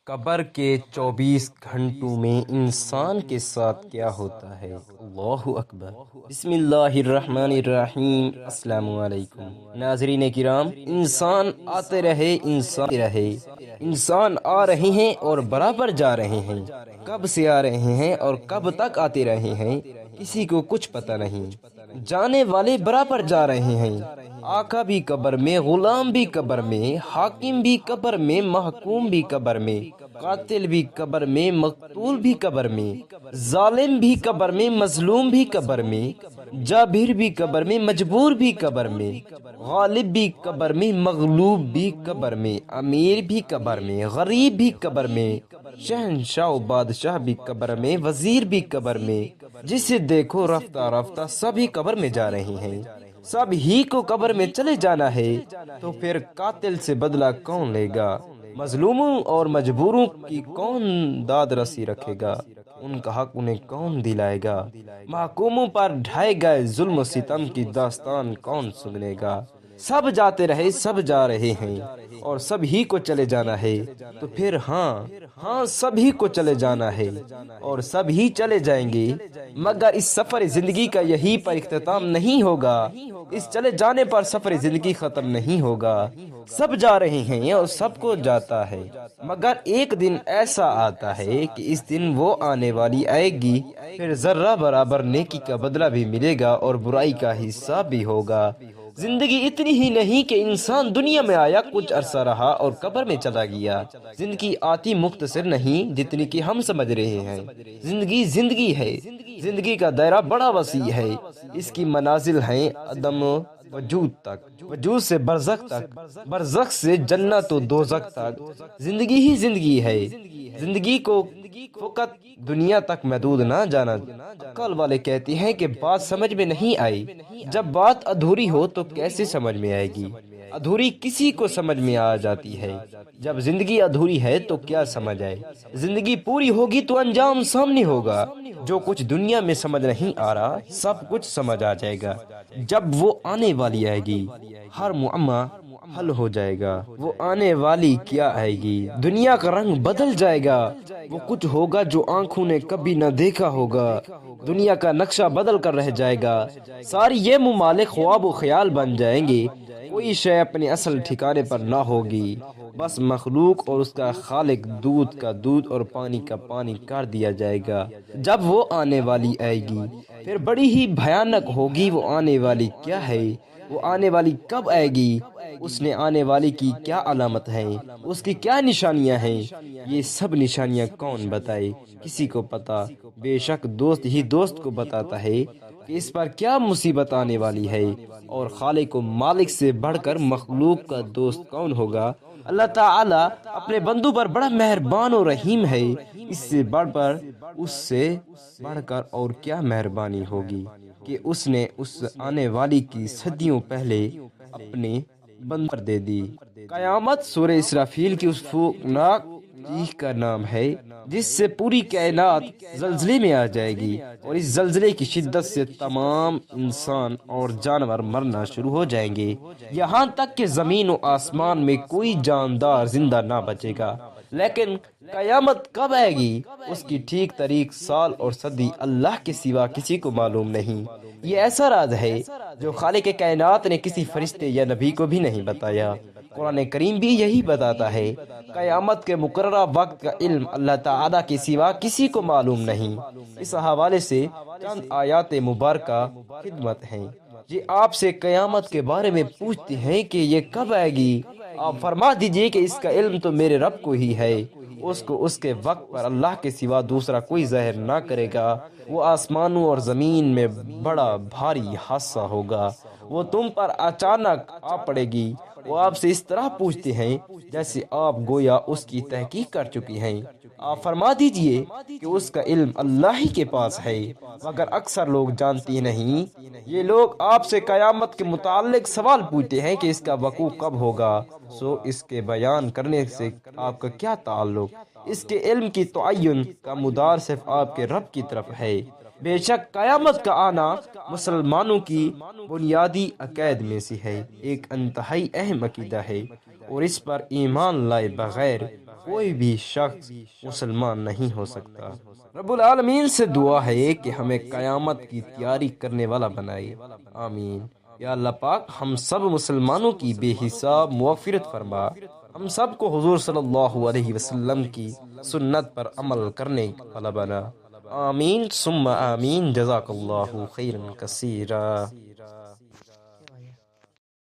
قبر کے 24 گھنٹوں میں انسان کے ساتھ کیا ہوتا ہے؟ اللہ اکبر۔ بسم اللہ الرحمن الرحیم۔ السلام علیکم ناظرین کرام، انسان آتے رہے، انسان آ رہے ہیں اور برابر جا رہے ہیں۔ کب سے آ رہے ہیں اور کب تک آتے رہے ہیں کسی کو کچھ پتہ نہیں۔ جانے والے برابر جا رہے ہیں۔ آقا بھی قبر میں، غلام بھی قبر میں، حاکم بھی قبر میں، محکوم بھی قبر میں، قاتل بھی قبر میں، مقتول بھی قبر میں، ظالم بھی قبر میں، مظلوم بھی قبر میں، جابر بھی قبر میں، مجبور بھی قبر میں، غالب بھی قبر میں، مغلوب بھی قبر میں، امیر بھی قبر میں، غریب بھی قبر میں، شہنشاہ و بادشاہ بھی قبر میں، وزیر بھی قبر میں۔ جسے دیکھو رفتہ رفتہ سبھی قبر میں جا رہے ہیں۔ سب ہی کو قبر میں چلے جانا ہے، تو پھر قاتل سے بدلہ کون لے گا؟ مظلوموں اور مجبوروں کی کون داد رسی رکھے گا؟ ان کا حق انہیں کون دلائے گا؟ محکوموں پر ڈھائے گئے ظلم و ستم کی داستان کون سنے گا؟ سب جاتے رہے، سب جا رہے ہیں اور سب ہی کو چلے جانا ہے، تو پھر ہاں سب ہی کو چلے جانا ہے اور سب ہی چلے جائیں گے، مگر اس سفر زندگی کا یہی پر اختتام نہیں ہوگا۔ اس چلے جانے پر سفر زندگی ختم نہیں ہوگا۔ سب جا رہے ہیں اور سب کو جاتا ہے، مگر ایک دن ایسا آتا ہے کہ اس دن وہ آنے والی آئے گی، پھر ذرہ برابر نیکی کا بدلہ بھی ملے گا اور برائی کا حساب بھی ہوگا۔ زندگی اتنی ہی نہیں کہ انسان دنیا میں آیا، کچھ عرصہ رہا اور قبر میں چلا گیا۔ زندگی آتی مختصر نہیں جتنی کہ ہم سمجھ رہے ہیں۔ زندگی ہے، زندگی کا دائرہ بڑا وسیع ہے۔ اس کی منازل ہیں عدم وجود تک، وجود سے برزخ تک، برزخ سے جنت و دوزخ تک۔ زندگی ہی زندگی ہے۔ زندگی کو فقط دنیا تک محدود نہ جانا۔ عقل والے کہتے ہیں کہ بات سمجھ میں نہیں آئی۔ جب بات ادھوری ہو تو کیسے سمجھ میں آئے گی؟ ادھوری کسی کو سمجھ میں آ جاتی ہے۔ جب زندگی ادھوری ہے تو کیا سمجھ آئے؟ زندگی پوری ہوگی تو انجام سامنے ہوگا۔ جو کچھ دنیا میں سمجھ نہیں آ رہا، سب کچھ سمجھ آ جائے گا جب وہ آنے والی آئے گی۔ ہر معمہ حل ہو جائے گا۔ وہ آنے والی کیا آئے گی؟ دنیا کا رنگ بدل جائے گا۔ وہ کچھ ہوگا جو آنکھوں نے کبھی نہ دیکھا ہوگا۔ دنیا کا نقشہ بدل کر رہ جائے گا۔ ساری یہ ممالک خواب و خیال بن جائیں گے۔ کوئی شے اپنے اصل ٹھکانے پر نہ ہوگی۔ بس مخلوق اور اس کا خالق، دودھ کا دودھ اور پانی کا پانی کر دیا جائے گا۔ جب وہ آنے والی آئے گی پھر بڑی ہی بھیانک ہوگی۔ وہ آنے والی کیا ہے؟ وہ آنے والی کب آئے گی؟ اس نے آنے والی کی کیا علامت ہے؟ اس کی کیا نشانیاں ہیں؟ یہ سب نشانیاں کون بتائے؟ کسی کو پتا؟ بے شک دوست ہی دوست کو بتاتا ہے کہ اس پر کیا مصیبت آنے والی ہے۔ اور خالق و مالک سے بڑھ کر مخلوق کا دوست کون ہوگا؟ اللہ تعالی اپنے بندوں پر بڑا مہربان و رحیم ہے۔ اس سے بڑھ کر اور کیا مہربانی ہوگی کہ اس نے اس آنے والی کی صدیوں پہلے اپنے بندوں پر دے دی۔ قیامت سورہ اسرافیل کی اس خوفناک چیخ کا نام ہے جس سے پوری کائنات زلزلے میں آ جائے گی، اور اس زلزلے کی شدت سے تمام انسان اور جانور مرنا شروع ہو جائیں گے، یہاں تک کہ زمین و آسمان میں کوئی جاندار زندہ نہ بچے گا۔ لیکن قیامت کب آئے گی؟ اس کی ٹھیک تاریخ، سال اور صدی اللہ کے سوا کسی کو معلوم نہیں۔ یہ ایسا راز ہے جو خالق کائنات نے کسی فرشتے یا نبی کو بھی نہیں بتایا۔ قرآن کریم بھی یہی بتاتا ہے۔ قیامت کے مقررہ وقت کا علم اللہ تعالیٰ کے سوا کسی کو معلوم نہیں۔ اس حوالے سے چند آیات مبارکہ خدمت ہیں۔ یہ آپ سے قیامت کے بارے میں پوچھتے ہیں کہ یہ کب آئے گی؟ آپ فرما دیجئے کہ اس کا علم تو میرے رب کو ہی ہے۔ اس کو اس کے وقت پر اللہ کے سوا دوسرا کوئی ظاہر نہ کرے گا۔ وہ آسمانوں اور زمین میں بڑا بھاری حادثہ ہوگا۔ وہ تم پر اچانک آ پڑے گی۔ وہ آپ سے اس طرح پوچھتے ہیں جیسے آپ گویا اس کی تحقیق کر چکی ہیں۔ آپ فرما دیجئے کہ اس کا علم اللہ ہی کے پاس ہے، مگر اکثر لوگ جانتے نہیں۔ یہ لوگ آپ سے قیامت کے متعلق سوال پوچھتے ہیں کہ اس کا وقوع کب ہوگا، سو اس کے بیان کرنے سے آپ کا کیا تعلق؟ اس کے علم کی تعین کا مدار صرف آپ کے رب کی طرف ہے۔ بے شک قیامت کا آنا مسلمانوں کی بنیادی عقائد میں سے ہے، ایک انتہائی اہم عقیدہ ہے، اور اس پر ایمان لائے بغیر کوئی بھی شخص مسلمان نہیں ہو سکتا۔ رب العالمین سے دعا ہے کہ ہمیں قیامت کی تیاری کرنے والا بنائے، آمین۔ یا اللہ پاک ہم سب مسلمانوں کی بے حساب مغفرت فرما، ہم سب کو حضور صلی اللہ علیہ وسلم کی سنت پر عمل کرنے والا بنا، آمین ثم آمین۔ جزاک اللہ خیرا کثیرا۔